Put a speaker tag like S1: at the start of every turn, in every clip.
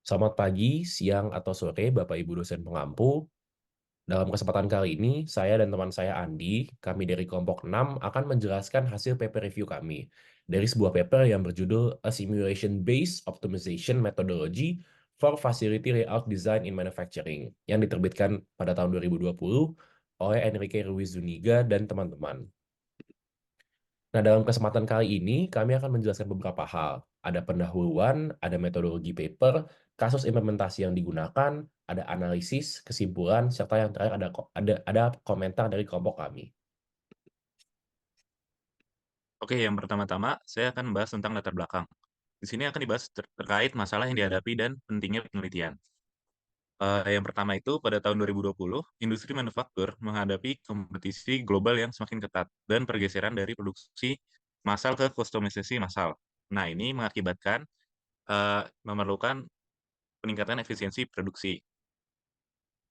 S1: Selamat pagi, siang, atau sore, Bapak Ibu dosen pengampu. Dalam kesempatan kali ini, saya dan teman saya Andi, kami dari kelompok 6 akan menjelaskan hasil paper review kami dari sebuah paper yang berjudul A Simulation-Based Optimization Methodology for Facility Layout Design in Manufacturing yang diterbitkan pada tahun 2020 oleh Enrique Ruiz Zuniga dan teman-teman. Nah, dalam kesempatan kali ini, kami akan menjelaskan beberapa hal. Ada pendahuluan, ada metodologi paper, kasus implementasi yang digunakan, ada analisis, kesimpulan, serta yang terakhir ada komentar dari kelompok kami.
S2: Oke, yang pertama-tama saya akan membahas tentang latar belakang. Di sini akan dibahas terkait masalah yang dihadapi dan pentingnya penelitian. Yang pertama itu pada tahun 2020, industri manufaktur menghadapi kompetisi global yang semakin ketat dan pergeseran dari produksi massal ke kustomisasi massal. Nah, ini mengakibatkan memerlukan peningkatan efisiensi produksi.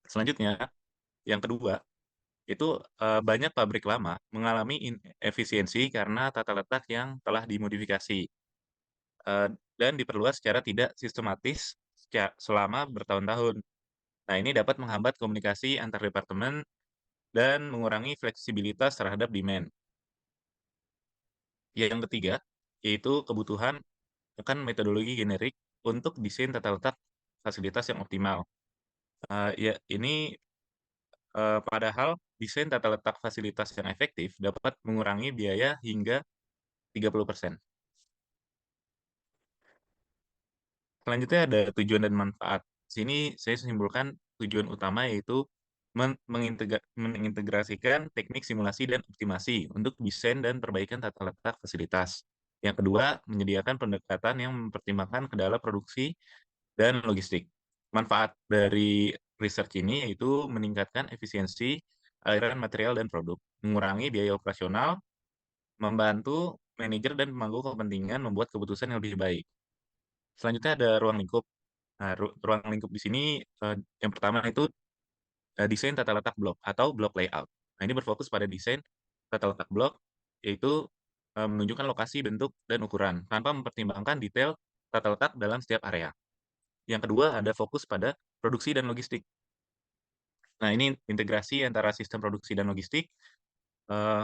S2: Selanjutnya, yang kedua, itu banyak pabrik lama mengalami inefisiensi karena tata letak yang telah dimodifikasi. Dan diperluas secara tidak sistematis selama bertahun-tahun. Nah, ini dapat menghambat komunikasi antar departemen dan mengurangi fleksibilitas terhadap demand. Yang ketiga, yaitu kebutuhan akan metodologi generik untuk desain tata letak fasilitas yang optimal. Ya, ini padahal desain tata letak fasilitas yang efektif dapat mengurangi biaya hingga 30%. Selanjutnya ada tujuan dan manfaat. Sini saya simpulkan tujuan utama yaitu mengintegrasikan teknik simulasi dan optimasi untuk desain dan perbaikan tata letak fasilitas. Yang kedua, menyediakan pendekatan yang mempertimbangkan kendala produksi dan logistik. Manfaat dari research ini yaitu meningkatkan efisiensi aliran material dan produk, mengurangi biaya operasional, membantu manajer dan pemangku kepentingan membuat keputusan yang lebih baik. Selanjutnya ada ruang lingkup. Nah, ruang lingkup di sini, yang pertama itu, desain tata letak blok atau block layout. Nah, ini berfokus pada desain tata letak blok, yaitu, menunjukkan lokasi, bentuk, dan ukuran, tanpa mempertimbangkan detail tata letak dalam setiap area. Yang kedua, ada fokus pada produksi dan logistik. Nah, ini integrasi antara sistem produksi dan logistik, eee,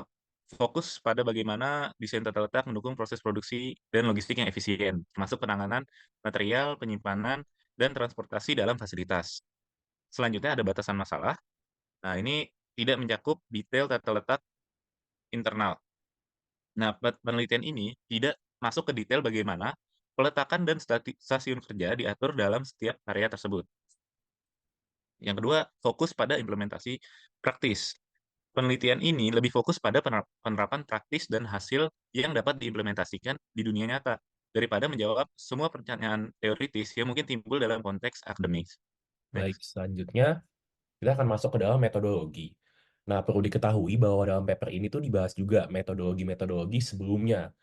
S2: fokus pada bagaimana desain tata letak mendukung proses produksi dan logistik yang efisien, termasuk penanganan material, penyimpanan, dan transportasi dalam fasilitas. Selanjutnya ada batasan masalah. Nah, ini tidak mencakup detail tata letak internal. Nah, penelitian ini tidak masuk ke detail bagaimana peletakan dan stasiun kerja diatur dalam setiap area tersebut. Yang kedua, fokus pada implementasi praktis. Penelitian ini lebih fokus pada penerapan praktis dan hasil yang dapat diimplementasikan di dunia nyata, daripada menjawab semua pertanyaan teoritis yang mungkin timbul dalam konteks akademis.
S1: Baik,
S2: Next.
S1: selanjutnya kita akan masuk ke dalam metodologi. Nah, perlu diketahui bahwa dalam paper ini tuh dibahas juga metodologi-metodologi sebelumnya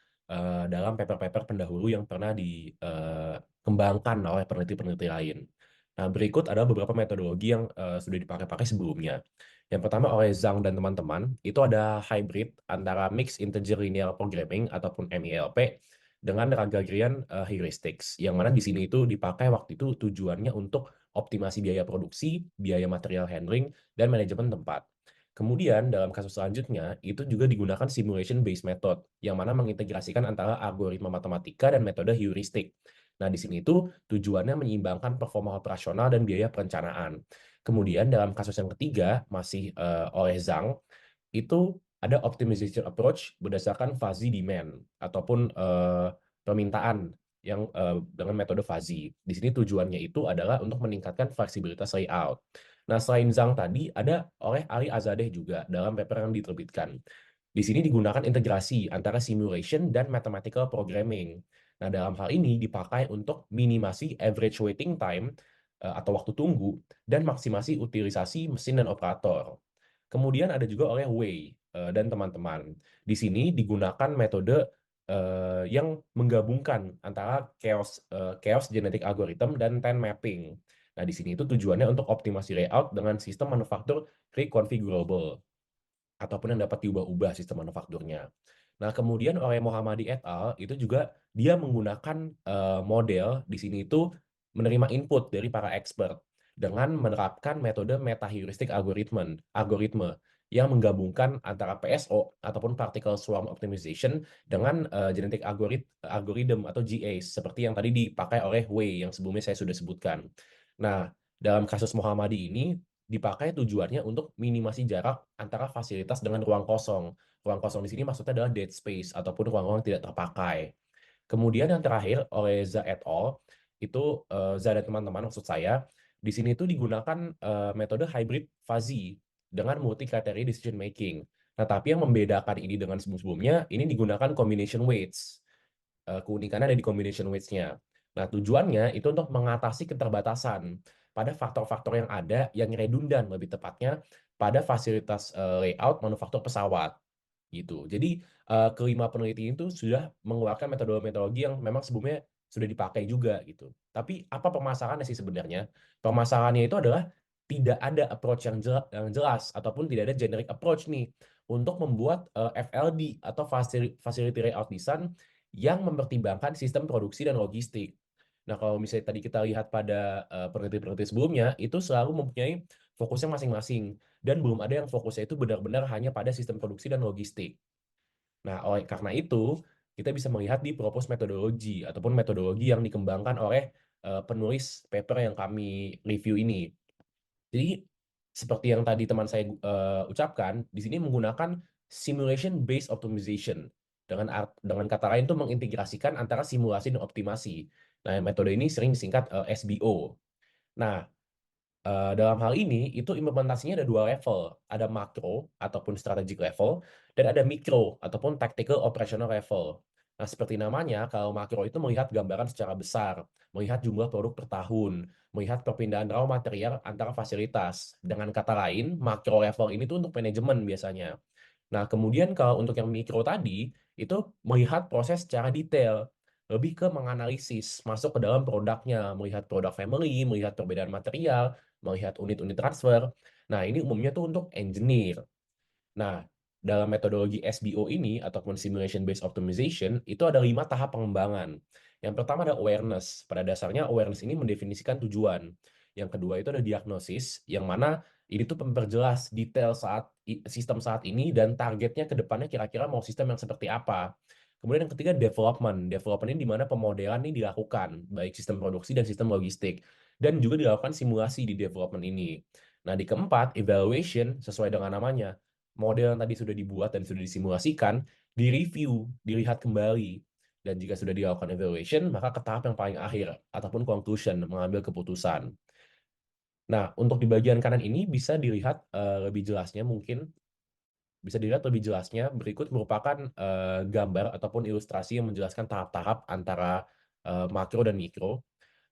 S1: dalam paper-paper pendahulu yang pernah dikembangkan oleh peneliti-peneliti lain. Nah, berikut ada beberapa metodologi yang sudah dipakai-pakai sebelumnya. Yang pertama oleh Zhang dan teman-teman, itu ada hybrid antara Mixed Integer Linear Programming ataupun MILP dengan Ragagrian Heuristics, yang mana di sini itu dipakai waktu itu tujuannya untuk optimasi biaya produksi, biaya material handling, dan manajemen tempat. Kemudian dalam kasus selanjutnya, itu juga digunakan simulation-based method, yang mana mengintegrasikan antara algoritma matematika dan metode heuristik. Nah, di sini itu tujuannya menyeimbangkan performa operasional dan biaya perencanaan. Kemudian dalam kasus yang ketiga, masih oleh Zhang, itu ada optimization approach berdasarkan fuzzy demand ataupun permintaan yang dengan metode fuzzy. Di sini tujuannya itu adalah untuk meningkatkan fleksibilitas layout. Nah, selain Zhang tadi, ada oleh Ali Azadeh juga dalam paper yang diterbitkan. Di sini digunakan integrasi antara simulation dan mathematical programming. Nah, dalam hal ini dipakai untuk minimasi average waiting time atau waktu tunggu dan maksimasi utilisasi mesin dan operator. Kemudian ada juga oleh Wei dan teman-teman. Di sini digunakan metode yang menggabungkan antara chaos genetic algorithm dan time mapping. Nah, di sini itu tujuannya untuk optimasi layout dengan sistem manufaktur reconfigurable ataupun yang dapat diubah-ubah sistem manufakturnya. Nah, kemudian oleh Mohammadi et al. Itu juga dia menggunakan model di sini itu menerima input dari para expert dengan menerapkan metode meta-heuristic algoritme yang menggabungkan antara PSO ataupun particle swarm optimization dengan genetic algorithm atau GAs seperti yang tadi dipakai oleh Wei yang sebelumnya saya sudah sebutkan. Nah, dalam kasus Muhammadi ini dipakai tujuannya untuk minimasi jarak antara fasilitas dengan ruang kosong. Ruang kosong di sini maksudnya adalah dead space ataupun ruang-ruang tidak terpakai. Kemudian yang terakhir oleh Za et al. Itu Za dan teman-teman maksud saya, di sini itu digunakan metode hybrid fuzzy dengan multi criteria decision making. Nah, tapi yang membedakan ini dengan sebelum-sebelumnya, ini digunakan combination weights. Keunikannya ada di combination weights-nya. Nah, tujuannya itu untuk mengatasi keterbatasan pada faktor-faktor yang ada yang redundan, lebih tepatnya pada fasilitas layout manufaktur pesawat gitu. Jadi kelima peneliti itu sudah mengeluarkan metodologi yang memang sebelumnya sudah dipakai juga gitu. Tapi apa permasalahannya sih sebenarnya? Permasalahannya itu adalah tidak ada approach yang jelas ataupun tidak ada generic approach nih untuk membuat FLD atau facility layout design yang mempertimbangkan sistem produksi dan logistik. Nah, kalau misalnya tadi kita lihat pada peneliti-peneliti sebelumnya, itu selalu mempunyai fokusnya masing-masing dan belum ada yang fokusnya itu benar-benar hanya pada sistem produksi dan logistik. Nah, oleh karena itu, kita bisa melihat di propose metodologi ataupun metodologi yang dikembangkan oleh penulis paper yang kami review ini. Jadi, seperti yang tadi teman saya ucapkan, di sini menggunakan simulation based optimization. Dengan kata lain itu mengintegrasikan antara simulasi dan optimasi. Nah, metode ini sering disingkat SBO. Nah, dalam hal ini, itu implementasinya ada dua level. Ada makro ataupun strategic level, dan ada mikro ataupun tactical operational level. Nah, seperti namanya, kalau makro itu melihat gambaran secara besar, melihat jumlah produk per tahun, melihat perpindahan raw material antara fasilitas. Dengan kata lain, makro level ini tuh untuk manajemen biasanya. Nah, kemudian kalau untuk yang mikro tadi, itu melihat proses secara detail, lebih ke menganalisis, masuk ke dalam produknya, melihat produk family, melihat perbedaan material, melihat unit-unit transfer. Nah, ini umumnya tuh untuk engineer. Nah, dalam metodologi SBO ini, ataupun Simulation Based Optimization, itu ada 5 tahap pengembangan. Yang pertama ada awareness. Pada dasarnya, awareness ini mendefinisikan tujuan. Yang kedua itu ada diagnosis, yang mana ini tuh memperjelas detail sistem saat ini dan targetnya ke depannya kira-kira mau sistem yang seperti apa. Kemudian yang ketiga development. Development ini di mana pemodelan ini dilakukan, baik sistem produksi dan sistem logistik. Dan juga dilakukan simulasi di development ini. Nah, di keempat, evaluation sesuai dengan namanya. Model yang tadi sudah dibuat dan sudah disimulasikan, direview, dilihat kembali. Dan jika sudah dilakukan evaluation, maka ke tahap yang paling akhir, ataupun conclusion, mengambil keputusan. Nah, untuk di bagian kanan ini bisa dilihat lebih jelasnya mungkin. Bisa dilihat lebih jelasnya, berikut merupakan gambar ataupun ilustrasi yang menjelaskan tahap-tahap antara makro dan mikro.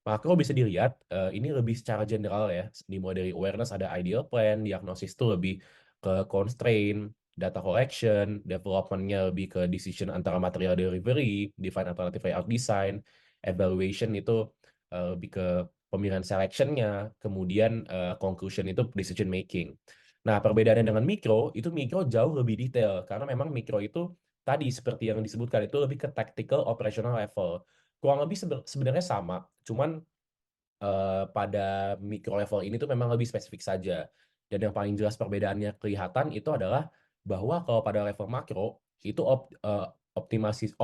S1: Makro bisa dilihat, ini lebih secara general ya, dimulai dari awareness ada ideal plan, diagnosis itu lebih ke constraint, data collection, development-nya lebih ke decision antara material delivery, define alternative layout design, evaluation itu lebih ke pemilihan selection-nya, kemudian conclusion itu decision making. Nah, perbedaannya dengan mikro, itu mikro jauh lebih detail, karena memang mikro itu tadi seperti yang disebutkan, itu lebih ke tactical operational level. Kurang lebih sebenarnya sama, cuman pada micro level ini tuh memang lebih spesifik saja. Dan yang paling jelas perbedaannya kelihatan itu adalah bahwa kalau pada level makro itu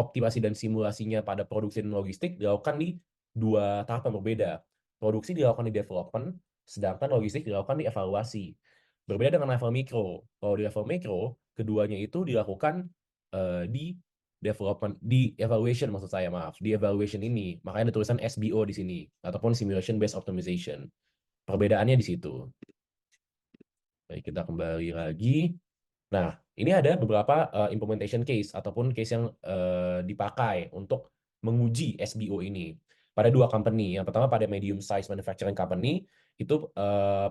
S1: optimasi dan simulasinya pada produksi dan logistik dilakukan di dua tahap yang berbeda. Produksi dilakukan di development, sedangkan logistik dilakukan di evaluasi. Berbeda dengan level mikro. Kalau di level mikro, keduanya itu dilakukan di development di evaluation maksud saya maaf di evaluation ini makanya ada tulisan SBO di sini ataupun simulation based optimization perbedaannya di situ. Baik, kita kembali lagi. Nah, ini ada beberapa implementation case ataupun case yang dipakai untuk menguji SBO ini pada dua company. Yang pertama pada medium size manufacturing company itu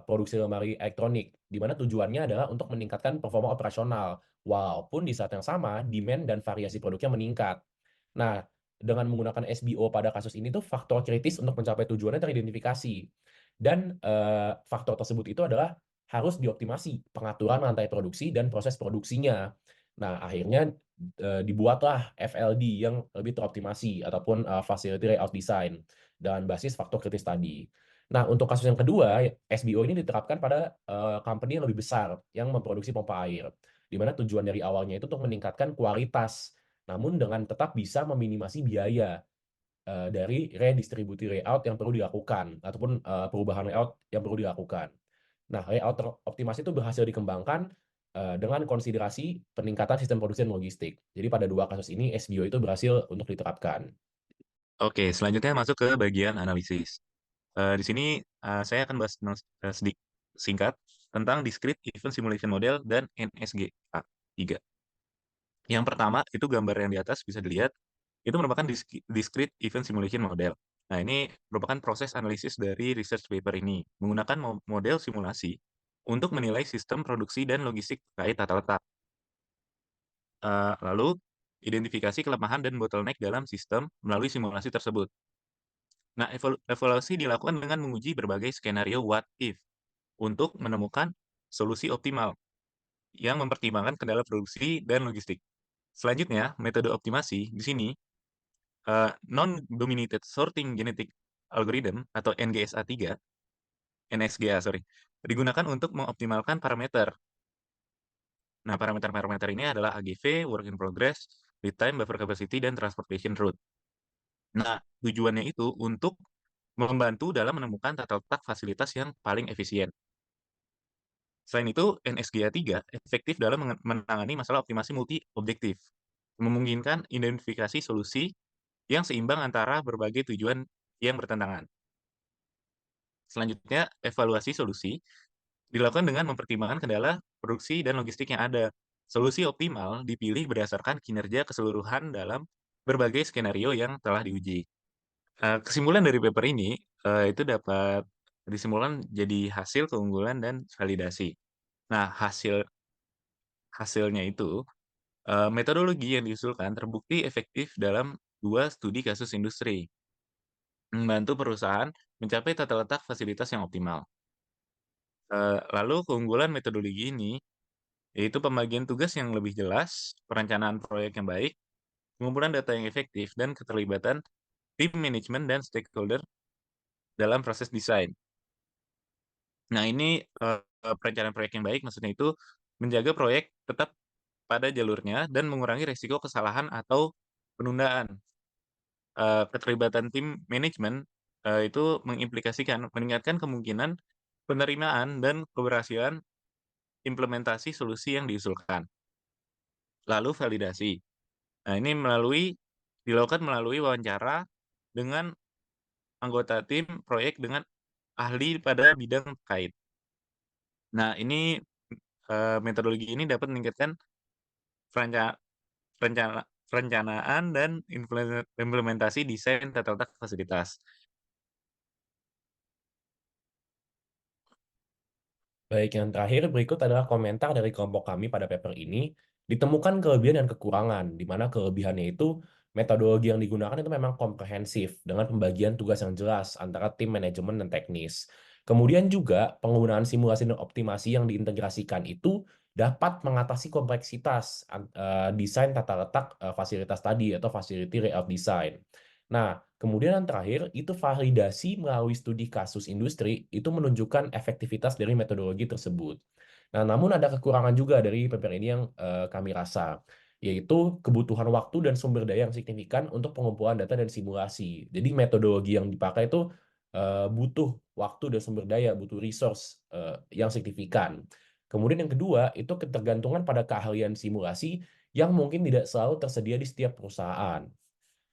S1: produksi lemari elektronik, di mana tujuannya adalah untuk meningkatkan performa operasional, walaupun di saat yang sama demand dan variasi produknya meningkat. Nah, dengan menggunakan SBO pada kasus ini tuh faktor kritis untuk mencapai tujuannya teridentifikasi. Dan faktor tersebut itu adalah harus dioptimasi pengaturan rantai produksi dan proses produksinya. Nah, akhirnya dibuatlah FLD yang lebih teroptimasi ataupun Facility Layout Design dengan basis faktor kritis tadi. Nah, untuk kasus yang kedua, SBO ini diterapkan pada company yang lebih besar yang memproduksi pompa air, di mana tujuan dari awalnya itu untuk meningkatkan kualitas, namun dengan tetap bisa meminimasi biaya dari redistribusi layout yang perlu dilakukan, ataupun perubahan layout yang perlu dilakukan. Nah, layout optimasi itu berhasil dikembangkan dengan konsiderasi peningkatan sistem produksi dan logistik. Jadi pada dua kasus ini, SBO itu berhasil untuk diterapkan.
S2: Oke, selanjutnya masuk ke bagian analisis. Di sini saya akan bahas sedikit singkat tentang Discrete Event Simulation Model dan NSGA 3. Yang pertama, itu gambar yang di atas bisa dilihat, itu merupakan Discrete Event Simulation Model. Nah, ini merupakan proses analisis dari research paper ini, menggunakan model simulasi untuk menilai sistem produksi dan logistik terkait tata letak. Lalu, identifikasi kelemahan dan bottleneck dalam sistem melalui simulasi tersebut. Nah, evaluasi dilakukan dengan menguji berbagai skenario what if untuk menemukan solusi optimal yang mempertimbangkan kendala produksi dan logistik. Selanjutnya, metode optimasi di sini non-dominated sorting genetic algorithm atau NGSA 3, NSGA sorry, digunakan untuk mengoptimalkan parameter. Nah, parameter-parameter ini adalah AGV, work in progress, lead time, buffer capacity, dan transportation route. Nah, tujuannya itu untuk membantu dalam menemukan tata letak fasilitas yang paling efisien. Selain itu, NSGA 3 efektif dalam menangani masalah optimasi multi-objektif, memungkinkan identifikasi solusi yang seimbang antara berbagai tujuan yang bertentangan. Selanjutnya, evaluasi solusi dilakukan dengan mempertimbangkan kendala produksi dan logistik yang ada. Solusi optimal dipilih berdasarkan kinerja keseluruhan dalam berbagai skenario yang telah diuji. Kesimpulan dari paper ini itu dapat disimpulkan jadi hasil keunggulan dan validasi. Nah, hasilnya itu metodologi yang diusulkan terbukti efektif dalam 2 studi kasus industri, membantu perusahaan mencapai tata letak fasilitas yang optimal. Lalu keunggulan metodologi ini yaitu pembagian tugas yang lebih jelas, perencanaan proyek yang baik, pengumpulan data yang efektif, dan keterlibatan tim manajemen dan stakeholder dalam proses desain. Nah, ini perencanaan proyek yang baik maksudnya itu menjaga proyek tetap pada jalurnya dan mengurangi risiko kesalahan atau penundaan. Keterlibatan tim manajemen itu mengimplikasikan meningkatkan kemungkinan penerimaan dan keberhasilan implementasi solusi yang diusulkan. Lalu validasi. Nah, ini dilakukan melalui wawancara dengan anggota tim proyek dengan ahli pada bidang terkait. Nah, ini metodologi ini dapat meningkatkan perenca rencana perencanaan dan implementasi desain tata letak fasilitas.
S1: Baik, yang terakhir berikut adalah komentar dari kelompok kami pada paper ini. Ditemukan kelebihan dan kekurangan, di mana kelebihannya itu metodologi yang digunakan itu memang komprehensif dengan pembagian tugas yang jelas antara tim manajemen dan teknis. Kemudian juga penggunaan simulasi dan optimasi yang diintegrasikan itu dapat mengatasi kompleksitas desain tata letak fasilitas tadi atau facility layout design. Nah, kemudian yang terakhir, itu validasi melalui studi kasus industri itu menunjukkan efektivitas dari metodologi tersebut. Nah, namun ada kekurangan juga dari paper ini yang kami rasa, yaitu kebutuhan waktu dan sumber daya yang signifikan untuk pengumpulan data dan simulasi. Jadi metodologi yang dipakai itu butuh waktu dan sumber daya, butuh resource yang signifikan. Kemudian yang kedua, itu ketergantungan pada keahlian simulasi yang mungkin tidak selalu tersedia di setiap perusahaan.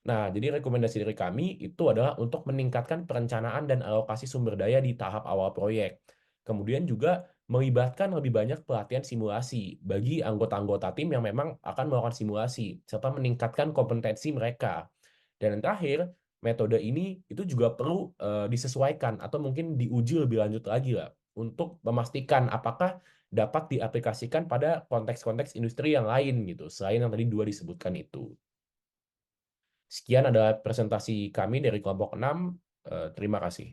S1: Nah, jadi rekomendasi dari kami itu adalah untuk meningkatkan perencanaan dan alokasi sumber daya di tahap awal proyek. Kemudian juga melibatkan lebih banyak pelatihan simulasi bagi anggota-anggota tim yang memang akan melakukan simulasi, serta meningkatkan kompetensi mereka. Dan yang terakhir, metode ini itu juga perlu disesuaikan atau mungkin diuji lebih lanjut lagi lah untuk memastikan apakah dapat diaplikasikan pada konteks-konteks industri yang lain gitu, selain yang tadi dua disebutkan itu. Sekian adalah presentasi kami dari kelompok 6. Terima kasih.